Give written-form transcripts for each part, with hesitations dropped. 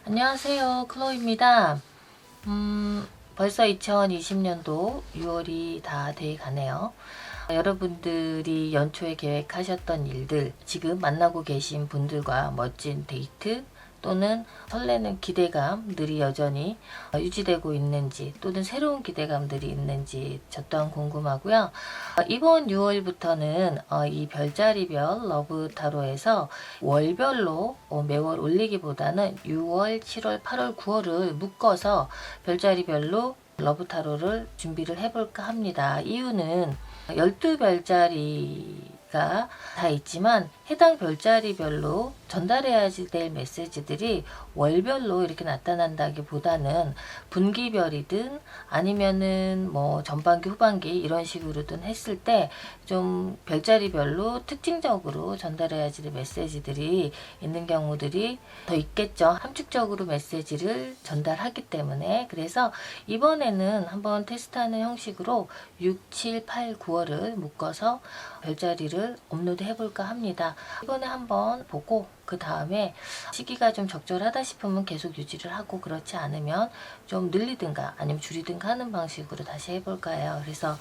안녕하세요, 클로입니다. 벌써 2020년도 6월이 다 돼 가네요. 여러분들이 연초에 계획하셨던 일들, 지금 만나고 계신 분들과 멋진 데이트 또는 설레는 기대감들이 여전히 유지되고 있는지, 또는 새로운 기대감들이 있는지 저 또한 궁금하고요. 이번 6월부터는 이 별자리별 러브 타로에서 월별로 매월 올리기보다는 6월, 7월, 8월, 9월을 묶어서 별자리별로 러브 타로를 준비를 해볼까 합니다. 이유는 12별자리가 다 있지만 해당 별자리별로 전달해야 될 메시지들이 월별로 이렇게 나타난다기보다는 분기별이든 아니면은 뭐 전반기, 후반기 이런 식으로든 했을 때 좀 별자리별로 특징적으로 전달해야 될 메시지들이 있는 경우들이 더 있겠죠. 함축적으로 메시지를 전달하기 때문에. 그래서 이번에는 한번 테스트하는 형식으로 6, 7, 8, 9월을 묶어서 별자리를 업로드 해볼까 합니다. 이번에 한번 보고 그 다음에 시기가 좀 적절하다 싶으면 계속 유지를 하고, 그렇지 않으면 좀 늘리든가 아니면 줄이든가 하는 방식으로 다시 해볼까 해요. 그래서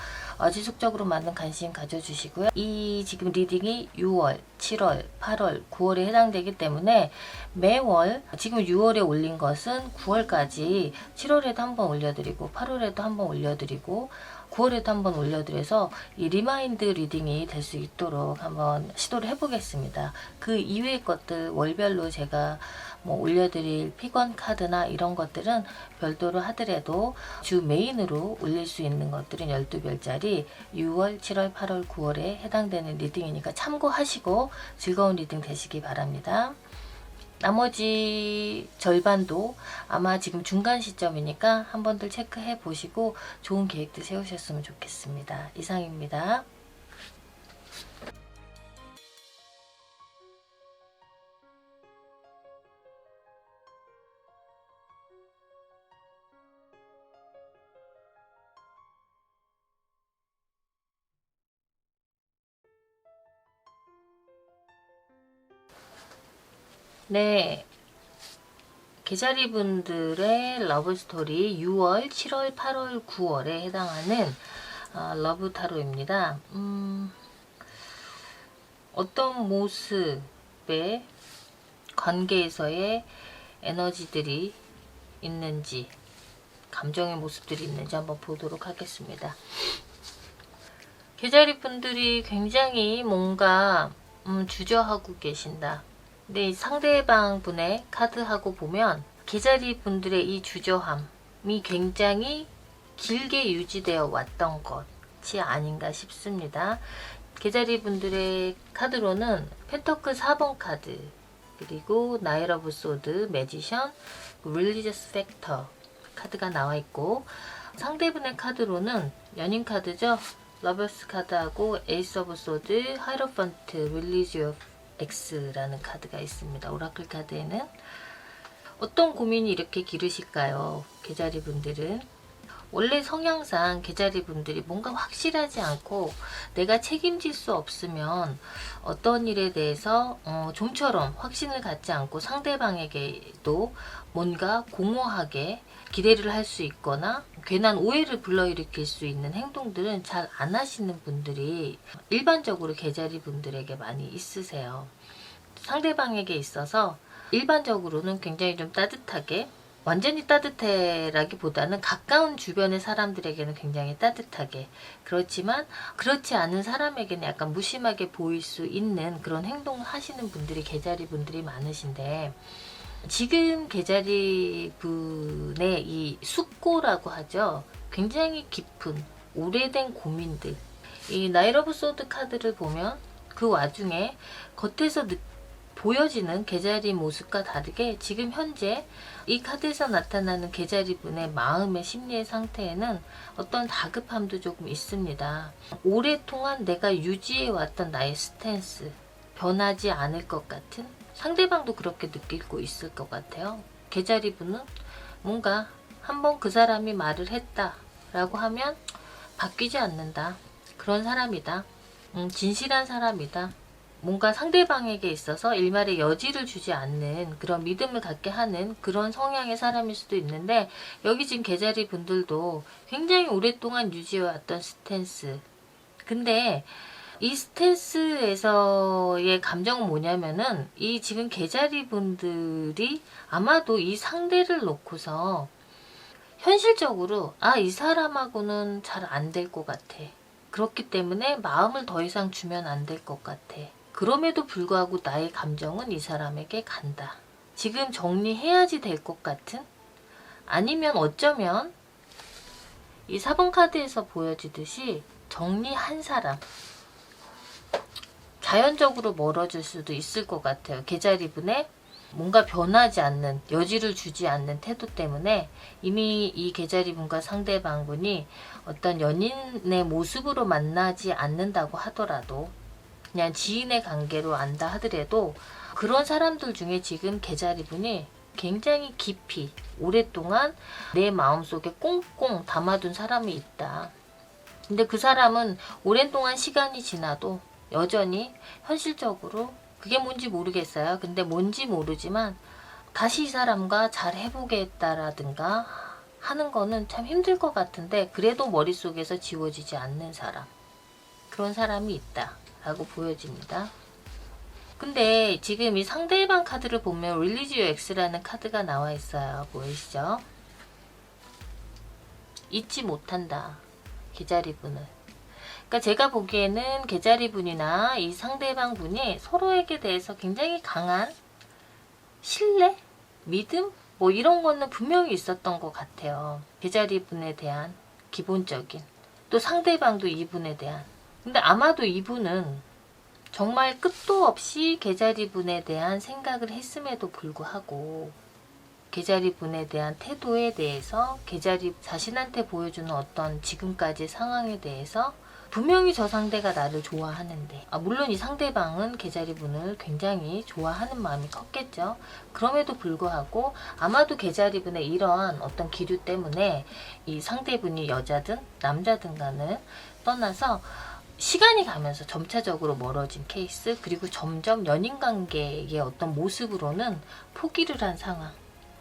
지속적으로 많은 관심 가져주시고요. 이 지금 리딩이 6월, 7월, 8월, 9월에 해당되기 때문에 매월 지금 6월에 올린 것은 9월까지 7월에도 한번 올려드리고 8월에도 한번 올려드리고 9월에도 한번 올려드려서 이 리마인드 리딩이 될 수 있도록 한번 시도를 해보겠습니다. 그 이외의 것들 월별로 제가 뭐 올려드릴 픽원 카드나 이런 것들은 별도로 하더라도 주 메인으로 올릴 수 있는 것들은 12별짜리 6월, 7월, 8월, 9월에 해당되는 리딩이니까 참고하시고 즐거운 리딩 되시기 바랍니다. 나머지 절반도 아마 지금 중간 시점이니까 한 번들 체크해 보시고 좋은 계획들 세우셨으면 좋겠습니다. 이상입니다. 네, 개자리 분들의 러브스토리 6월, 7월, 8월, 9월에 해당하는 러브 타로입니다. 어떤 모습의 관계에서의 에너지들이 있는지, 감정의 모습들이 있는지 한번 보도록 하겠습니다. 개자리 분들이 굉장히 뭔가 주저하고 계신다. 근데 이 상대방 분의 카드하고 보면 개자리 분들의 이 주저함이 굉장히 길게 유지되어 왔던 것이 아닌가 싶습니다. 개자리 분들의 카드로는 펜터클 4번 카드, 그리고 나이트 오브 소드, 매지션, 릴리저스 팩터 카드가 나와 있고, 상대분의 카드로는 연인 카드죠. 러버스 카드하고 에이스 오브 소드, 하이로펀트, 릴리지오 X라는 카드가 있습니다. 오라클 카드에는 어떤 고민이 이렇게 길으실까요? 개자리 분들은 원래 성향상 개자리 분들이 뭔가 확실하지 않고 내가 책임질 수 없으면 어떤 일에 대해서 좀처럼 확신을 갖지 않고 상대방에게도 뭔가 공허하게 기대를 할 수 있거나 괜한 오해를 불러일으킬 수 있는 행동들은 잘 안 하시는 분들이 일반적으로 개자리 분들에게 많이 있으세요. 상대방에게 있어서 일반적으로는 굉장히 좀 따뜻하게, 완전히 따뜻해라기보다는 가까운 주변의 사람들에게는 굉장히 따뜻하게, 그렇지만 그렇지 않은 사람에게는 약간 무심하게 보일 수 있는 그런 행동을 하시는 분들이 개자리 분들이 많으신데, 지금 개자리 분의 이 숙고라고 하죠. 굉장히 깊은 오래된 고민들, 이 나이트 오브 소드 카드를 보면 그 와중에 겉에서 보여지는 개자리 모습과 다르게 지금 현재 이 카드에서 나타나는 개자리 분의 마음의 심리의 상태에는 어떤 다급함도 조금 있습니다. 오랫동안 내가 유지해왔던 나의 스탠스, 변하지 않을 것 같은, 상대방도 그렇게 느끼고 있을 것 같아요. 개자리 분은 뭔가 한번 그 사람이 말을 했다라고 하면 바뀌지 않는다. 그런 사람이다. 진실한 사람이다. 뭔가 상대방에게 있어서 일말의 여지를 주지 않는 그런 믿음을 갖게 하는 그런 성향의 사람일 수도 있는데, 여기 지금 개자리 분들도 굉장히 오랫동안 유지해왔던 스탠스. 근데 이 스탠스에서의 감정은 뭐냐면은, 이 지금 개자리 분들이 아마도 이 상대를 놓고서 현실적으로 이 사람하고는 잘 안 될 것 같아. 그렇기 때문에 마음을 더 이상 주면 안 될 것 같아. 그럼에도 불구하고 나의 감정은 이 사람에게 간다. 지금 정리해야지 될 것 같은? 아니면 어쩌면 이 4번 카드에서 보여지듯이 정리한 사람, 자연적으로 멀어질 수도 있을 것 같아요. 개자리분의 뭔가 변하지 않는, 여지를 주지 않는 태도 때문에 이미 이 개자리분과 상대방분이 어떤 연인의 모습으로 만나지 않는다고 하더라도, 그냥 지인의 관계로 안다 하더라도, 그런 사람들 중에 지금 개자리분이 굉장히 깊이 오랫동안 내 마음속에 꽁꽁 담아둔 사람이 있다. 근데 그 사람은 오랜 동안 시간이 지나도 여전히 현실적으로, 그게 뭔지 모르겠어요. 근데 뭔지 모르지만 다시 이 사람과 잘 해보겠다라든가 하는 거는 참 힘들 것 같은데, 그래도 머릿속에서 지워지지 않는 사람, 그런 사람이 있다 라고 보여집니다. 근데 지금 이 상대방 카드를 보면 릴리지 X라는 카드가 나와 있어요. 보이시죠? 잊지 못한다, 개자리분을. 그러니까 제가 보기에는 개자리분이나 이 상대방 분이 서로에게 대해서 굉장히 강한 신뢰? 믿음? 뭐 이런 거는 분명히 있었던 것 같아요. 개자리분에 대한 기본적인, 또 상대방도 이분에 대한. 근데 아마도 이분은 정말 끝도 없이 개자리분에 대한 생각을 했음에도 불구하고, 개자리분에 대한 태도에 대해서, 개자리 자신한테 보여주는 어떤 지금까지 상황에 대해서 분명히 저 상대가 나를 좋아하는데, 물론 이 상대방은 개자리분을 굉장히 좋아하는 마음이 컸겠죠. 그럼에도 불구하고 아마도 개자리분의 이러한 어떤 기류 때문에 이 상대분이 여자든 남자든 간을 떠나서 시간이 가면서 점차적으로 멀어진 케이스, 그리고 점점 연인관계의 어떤 모습으로는 포기를 한 상황.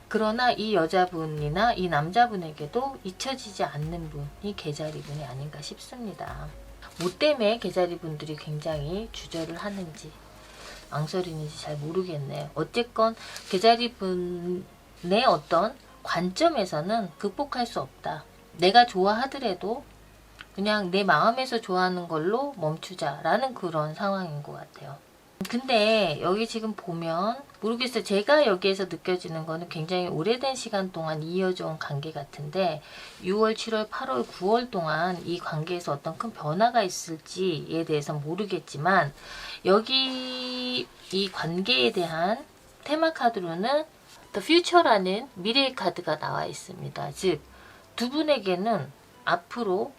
그러나 이 여자분이나 이 남자분에게도 잊혀지지 않는 분이 개자리분이 아닌가 싶습니다. 뭐 때문에 개자리분들이 굉장히 주저를 하는지 망설이는지 잘 모르겠네요. 어쨌건 개자리분의 어떤 관점에서는 극복할 수 없다. 내가 좋아하더라도 그냥 내 마음에서 좋아하는 걸로 멈추자라는 그런 상황인 것 같아요. 근데 여기 지금 보면 모르겠어요. 제가 여기에서 느껴지는 거는 굉장히 오래된 시간 동안 이어져 온 관계 같은데, 6월, 7월, 8월, 9월 동안 이 관계에서 어떤 큰 변화가 있을지에 대해서는 모르겠지만, 여기 이 관계에 대한 테마 카드로는 The Future라는 미래의 카드가 나와 있습니다. 즉, 두 분에게는 앞으로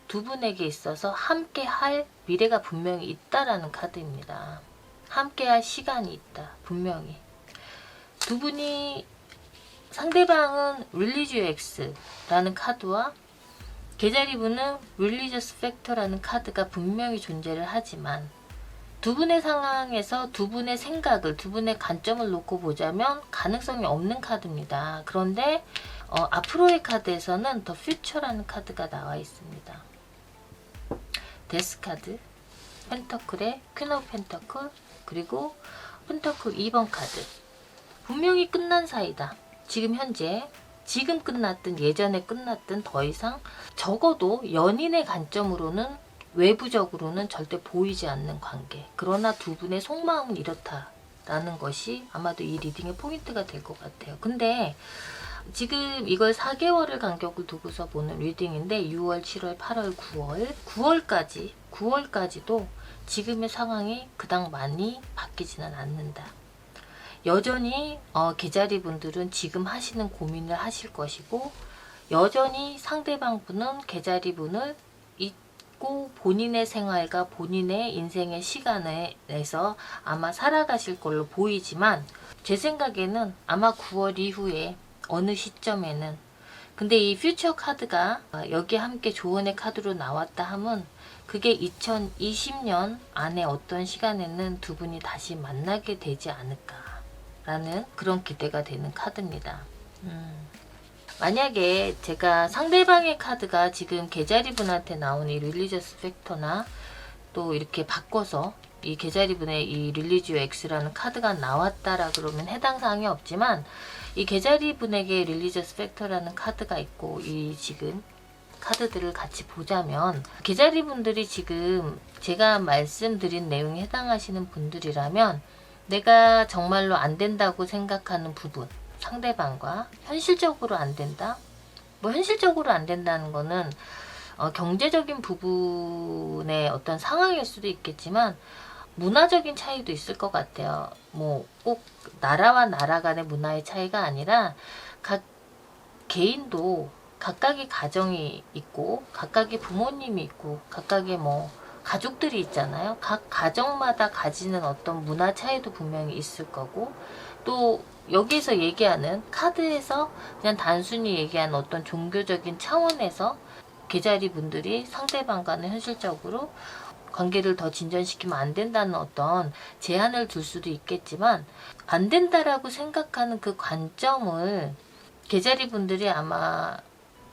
두 분에게 있어서 함께 할 미래가 분명히 있다라는 카드입니다. 함께 할 시간이 있다. 분명히. 두 분이, 상대방은 Religious X라는 카드와 개자리분은 Religious Factor라는 카드가 분명히 존재를 하지만, 두 분의 상황에서 두 분의 생각을, 두 분의 관점을 놓고 보자면 가능성이 없는 카드입니다. 그런데 앞으로의 카드에서는 The Future라는 카드가 나와 있습니다. 데스 카드, 펜터클의 퀸 오브 펜터클, 그리고 펜터클 2번 카드. 분명히 끝난 사이다. 지금 현재, 지금 끝났든 예전에 끝났든 더 이상, 적어도 연인의 관점으로는, 외부적으로는 절대 보이지 않는 관계. 그러나 두 분의 속마음은 이렇다라는 것이 아마도 이 리딩의 포인트가 될 것 같아요. 근데 지금 이걸 4개월을 간격을 두고서 보는 리딩인데, 6월, 7월, 8월, 9월까지도 지금의 상황이 그닥 많이 바뀌지는 않는다. 여전히 개자리 분들은 지금 하시는 고민을 하실 것이고, 여전히 상대방 분은 개자리 분을 잊고 본인의 생활과 본인의 인생의 시간에 내서 아마 살아가실 걸로 보이지만, 제 생각에는 아마 9월 이후에 어느 시점에는 근데 이 퓨처 카드가 여기에 함께 조언의 카드로 나왔다 함은 그게 2020년 안에 어떤 시간에는 두 분이 다시 만나게 되지 않을까라는 그런 기대가 되는 카드입니다. 만약에 제가 상대방의 카드가 지금 개자리 분한테 나온 이 릴리저스 팩터나 또 이렇게 바꿔서 이 개자리분의 이 릴리지오 X라는 카드가 나왔다라 그러면 해당 사항이 없지만, 이 개자리분에게 릴리저스 팩터라는 카드가 있고 이 지금 카드들을 같이 보자면, 개자리분들이 지금 제가 말씀드린 내용에 해당하시는 분들이라면 내가 정말로 안 된다고 생각하는 부분, 상대방과 현실적으로 안 된다? 뭐 현실적으로 안 된다는 거는 경제적인 부분의 어떤 상황일 수도 있겠지만 문화적인 차이도 있을 것 같아요. 뭐 꼭 나라와 나라 간의 문화의 차이가 아니라 각 개인도 각각의 가정이 있고 각각의 부모님이 있고 각각의 뭐 가족들이 있잖아요. 각 가정마다 가지는 어떤 문화 차이도 분명히 있을 거고, 또 여기서 얘기하는 카드에서 그냥 단순히 얘기하는 어떤 종교적인 차원에서 개자리 분들이 상대방과는 현실적으로 관계를 더 진전시키면 안 된다는 어떤 제한을 둘 수도 있겠지만, 안 된다라고 생각하는 그 관점을 개자리 분들이 아마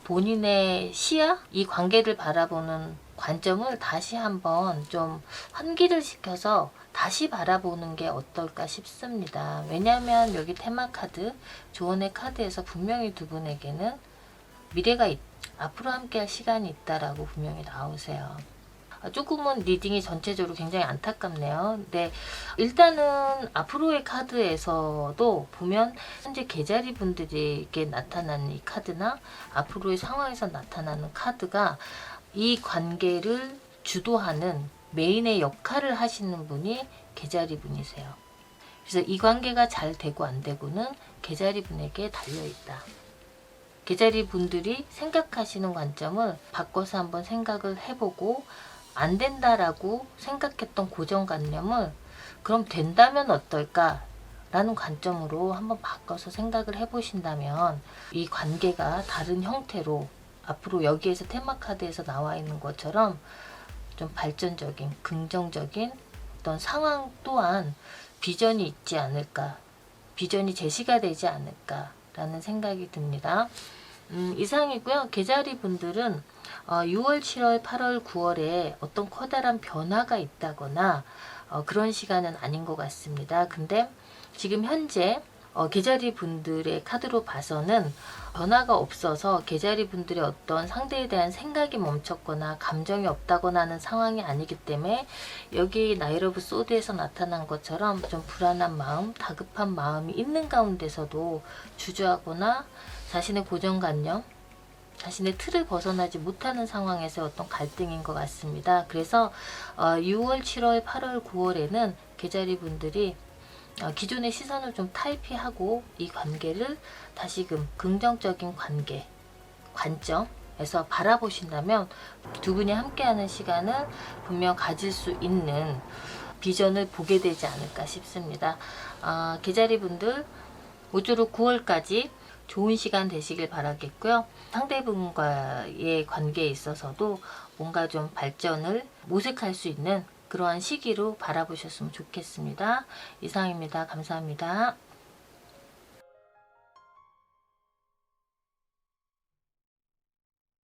본인의 시야? 이 관계를 바라보는 관점을 다시 한번 좀 환기를 시켜서 다시 바라보는 게 어떨까 싶습니다. 왜냐하면 여기 테마 카드, 조언의 카드에서 분명히 두 분에게는 미래가 앞으로 함께할 시간이 있다라고 분명히 나오세요. 조금은 리딩이 전체적으로 굉장히 안타깝네요. 근데 일단은 앞으로의 카드에서도 보면 현재 개자리 분들에게 나타나는 이 카드나 앞으로의 상황에서 나타나는 카드가 이 관계를 주도하는 메인의 역할을 하시는 분이 개자리 분이세요. 그래서 이 관계가 잘 되고 안 되고는 개자리 분에게 달려있다. 개자리 분들이 생각하시는 관점을 바꿔서 한번 생각을 해보고, 안 된다라고 생각했던 고정관념을 그럼 된다면 어떨까? 라는 관점으로 한번 바꿔서 생각을 해보신다면 이 관계가 다른 형태로 앞으로 여기에서 테마카드에서 나와 있는 것처럼 좀 발전적인, 긍정적인 어떤 상황 또한 비전이 있지 않을까, 비전이 제시가 되지 않을까 라는 생각이 듭니다. 이상이고요. 개자리 분들은 6월, 7월, 8월, 9월에 어떤 커다란 변화가 있다거나 그런 시간은 아닌 것 같습니다. 근데 지금 현재 개자리 분들의 카드로 봐서는 변화가 없어서 개자리 분들의 어떤 상대에 대한 생각이 멈췄거나 감정이 없다거나 하는 상황이 아니기 때문에 여기 나이트 오브 소드에서 나타난 것처럼 좀 불안한 마음, 다급한 마음이 있는 가운데서도 주저하거나 자신의 고정관념, 자신의 틀을 벗어나지 못하는 상황에서 어떤 갈등인 것 같습니다. 그래서 6월, 7월, 8월, 9월에는 개자리 분들이 기존의 시선을 좀 탈피하고 이 관계를 다시금 긍정적인 관계, 관점에서 바라보신다면 두 분이 함께하는 시간을 분명 가질 수 있는 비전을 보게 되지 않을까 싶습니다. 개자리 분들 모쪼록 9월까지 좋은 시간 되시길 바라겠고요. 상대분과의 관계에 있어서도 뭔가 좀 발전을 모색할 수 있는 그러한 시기로 바라보셨으면 좋겠습니다. 이상입니다. 감사합니다.